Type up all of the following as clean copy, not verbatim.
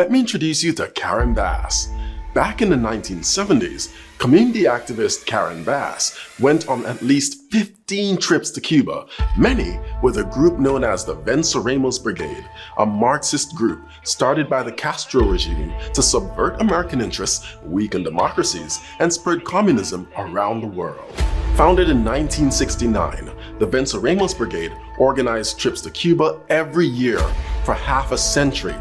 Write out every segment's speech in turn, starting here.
Let me introduce you to Karen Bass. Back in the 1970s, community activist Karen Bass went on at least 15 trips to Cuba, many with a group known as the Venceremos Brigade, a Marxist group started by the Castro regime to subvert American interests, weaken democracies, and spread communism around the world. Founded in 1969, the Venceremos Brigade organized trips to Cuba every year for half a century.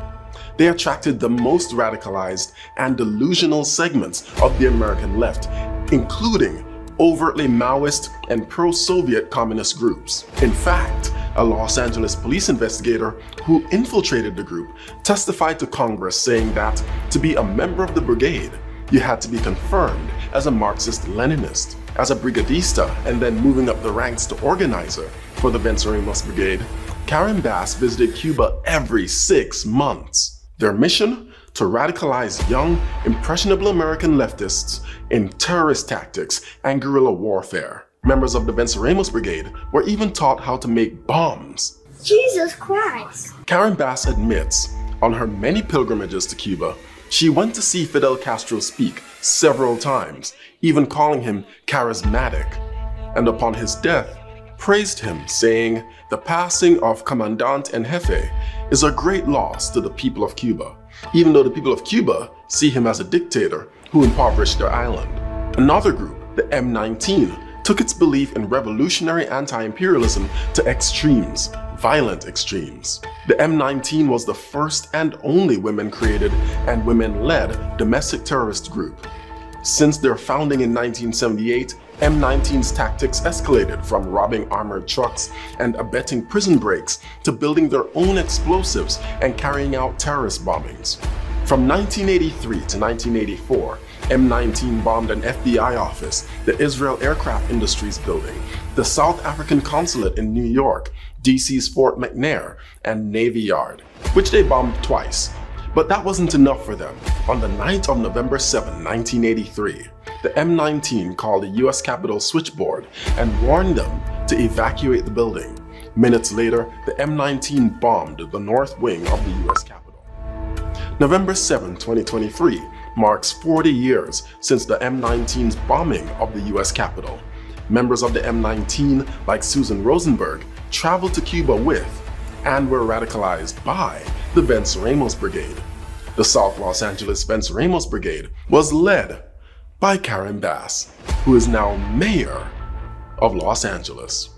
They attracted the most radicalized and delusional segments of the American left, including overtly Maoist and pro-Soviet communist groups. In fact, a Los Angeles police investigator who infiltrated the group testified to Congress saying that to be a member of the brigade, you had to be confirmed as a Marxist-Leninist. As a brigadista and then moving up the ranks to organizer for the Venceremos Brigade, Karen Bass visited Cuba every 6 months. Their mission? To radicalize young, impressionable American leftists in terrorist tactics and guerrilla warfare. Members of the Venceremos Brigade were even taught how to make bombs. Jesus Christ! Karen Bass admits, on her many pilgrimages to Cuba, she went to see Fidel Castro speak several times, even calling him charismatic, and upon his death, praised him, saying, "The passing of Commandant en Jefe is a great loss to the people of Cuba, even though the people of Cuba see him as a dictator who impoverished their island." Another group, the M19, took its belief in revolutionary anti-imperialism to extremes, violent extremes. The M19 was the first and only women-created and women-led domestic terrorist group. Since their founding in 1978, M19's tactics escalated from robbing armored trucks and abetting prison breaks to building their own explosives and carrying out terrorist bombings. From 1983 to 1984, M19 bombed an FBI office, the Israel Aircraft Industries building, the South African consulate in New York, DC's Fort McNair, and Navy Yard, which they bombed twice. But that wasn't enough for them. On the night of November 7, 1983, the M19 called the US Capitol switchboard and warned them to evacuate the building. Minutes later, the M19 bombed the north wing of the US Capitol. November 7, 2023 marks 40 years since the M19's bombing of the US Capitol. Members of the M19, like Susan Rosenberg, traveled to Cuba with and were radicalized by the Venceremos Brigade. The South Los Angeles Venceremos Brigade was led by Karen Bass, who is now mayor of Los Angeles.